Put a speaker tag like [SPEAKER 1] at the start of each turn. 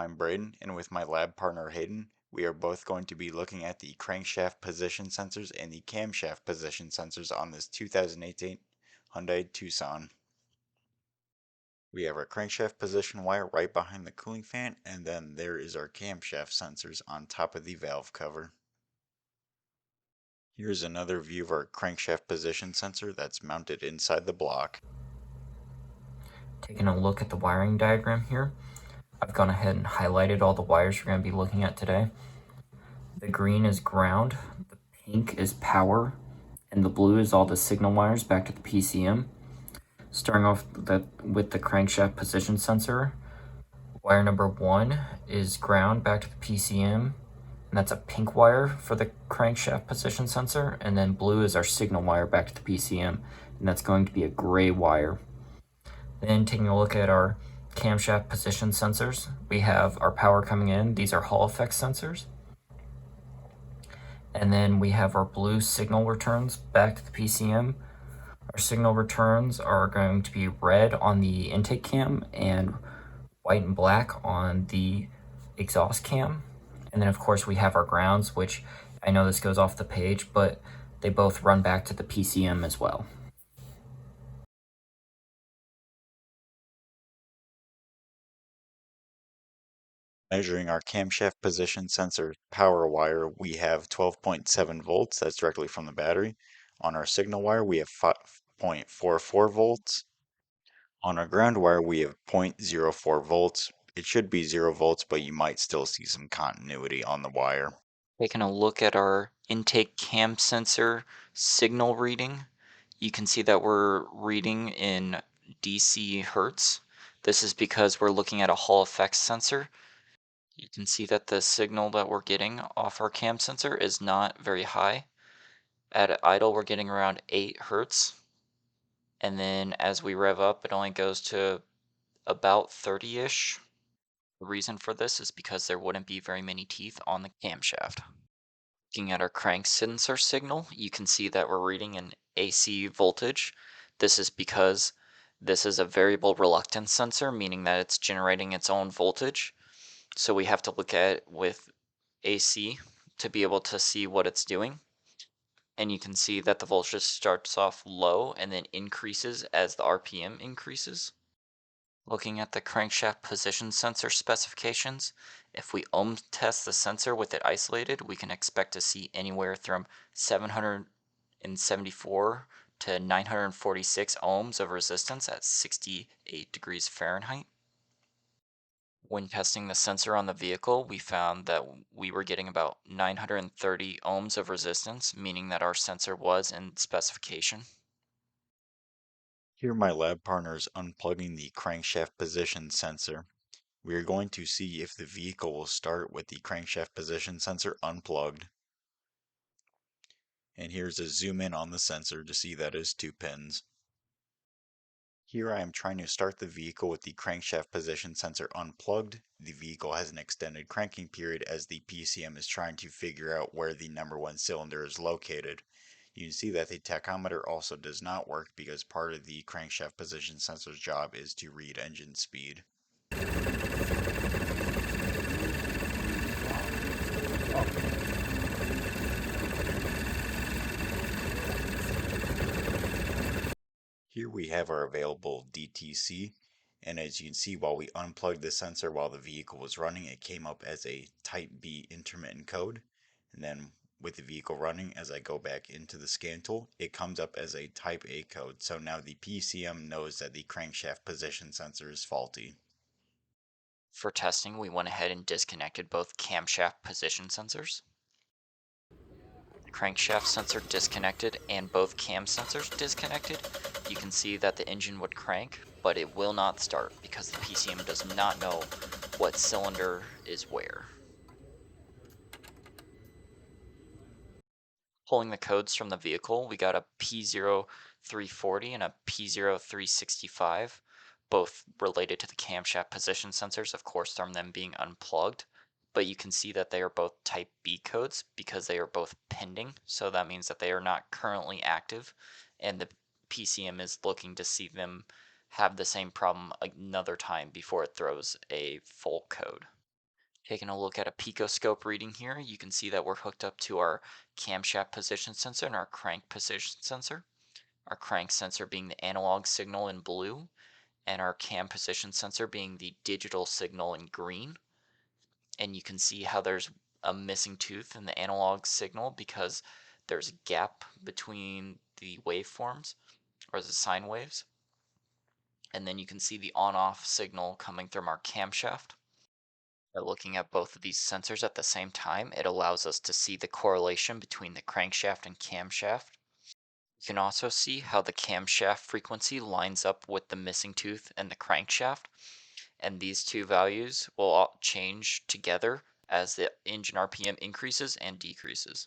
[SPEAKER 1] I'm Braden, and with my lab partner Hayden, we are both going to be looking at the crankshaft position sensors and the camshaft position sensors on this 2018 Hyundai Tucson. We have our crankshaft position wire right behind the cooling fan, and then there is our camshaft sensors on top of the valve cover. Here's another view of our crankshaft position sensor that's mounted inside the block.
[SPEAKER 2] Taking a look at the wiring diagram here, I've gone ahead and highlighted all the wires you're going to be looking at today. The green is ground, the pink is power, and the blue is all the signal wires back to the PCM. Starting off with the crankshaft position sensor, wire number 1 is ground back to the PCM, and that's a pink wire for the crankshaft position sensor, and then blue is our signal wire back to the PCM, and that's going to be a gray wire. Then taking a look at our camshaft position sensors, we have our power coming in. These are Hall effect sensors. And then we have our blue signal returns back to the PCM. Our signal returns are going to be red on the intake cam and white and black on the exhaust cam. And then of course we have our grounds, which I know this goes off the page, but they both run back to the PCM as well.
[SPEAKER 1] Measuring our camshaft position sensor power wire, we have 12.7 volts. That's directly from the battery. On our signal wire, we have 5.44 volts. On our ground wire, we have 0.04 volts. It should be 0 volts, but you might still see some continuity on the wire.
[SPEAKER 3] Taking a look at our intake cam sensor signal reading, you can see that we're reading in DC hertz. This is because we're looking at a Hall effect sensor. You can see that the signal that we're getting off our cam sensor is not very high. At idle, we're getting around 8 hertz. And then as we rev up, it only goes to about 30-ish. The reason for this is because there wouldn't be very many teeth on the camshaft. Looking at our crank sensor signal, you can see that we're reading an AC voltage. This is because this is a variable reluctance sensor, meaning that it's generating its own voltage. So we have to look at it with AC to be able to see what it's doing. And you can see that the voltage starts off low and then increases as the RPM increases. Looking at the crankshaft position sensor specifications, if we ohm test the sensor with it isolated, we can expect to see anywhere from 774 to 946 ohms of resistance at 68 degrees Fahrenheit. When testing the sensor on the vehicle, we found that we were getting about 930 ohms of resistance, meaning that our sensor was in specification.
[SPEAKER 1] Here my lab partner is unplugging the crankshaft position sensor. We are going to see if the vehicle will start with the crankshaft position sensor unplugged. And here's a zoom in on the sensor to see that is 2 pins. Here I am trying to start the vehicle with the crankshaft position sensor unplugged. The vehicle has an extended cranking period as the PCM is trying to figure out where the number 1 cylinder is located. You can see that the tachometer also does not work because part of the crankshaft position sensor's job is to read engine speed. Here we have our available DTC, and as you can see, while we unplugged the sensor while the vehicle was running, it came up as a type B intermittent code. And then with the vehicle running, as I go back into the scan tool, it comes up as a type A code. So now the PCM knows that the crankshaft position sensor is faulty.
[SPEAKER 3] For testing, we went ahead and disconnected both camshaft position sensors. Crankshaft sensor disconnected and both cam sensors disconnected. You can see that the engine would crank, but it will not start because the PCM does not know what cylinder is where. Pulling the codes from the vehicle, we got a P0340 and a P0365, both related to the camshaft position sensors, of course from them being unplugged. But you can see that they are both type B codes because they are both pending, so that means that they are not currently active, and the PCM is looking to see them have the same problem another time before it throws a full code. Taking a look at a picoscope reading here, you can see that we're hooked up to our camshaft position sensor and our crank position sensor. Our crank sensor being the analog signal in blue, and our cam position sensor being the digital signal in green. And you can see how there's a missing tooth in the analog signal because there's a gap between the waveforms or the sine waves. And then you can see the on-off signal coming from our camshaft. By looking at both of these sensors at the same time, it allows us to see the correlation between the crankshaft and camshaft. You can also see how the camshaft frequency lines up with the missing tooth and the crankshaft, and these two values will all change together as the engine RPM increases and decreases.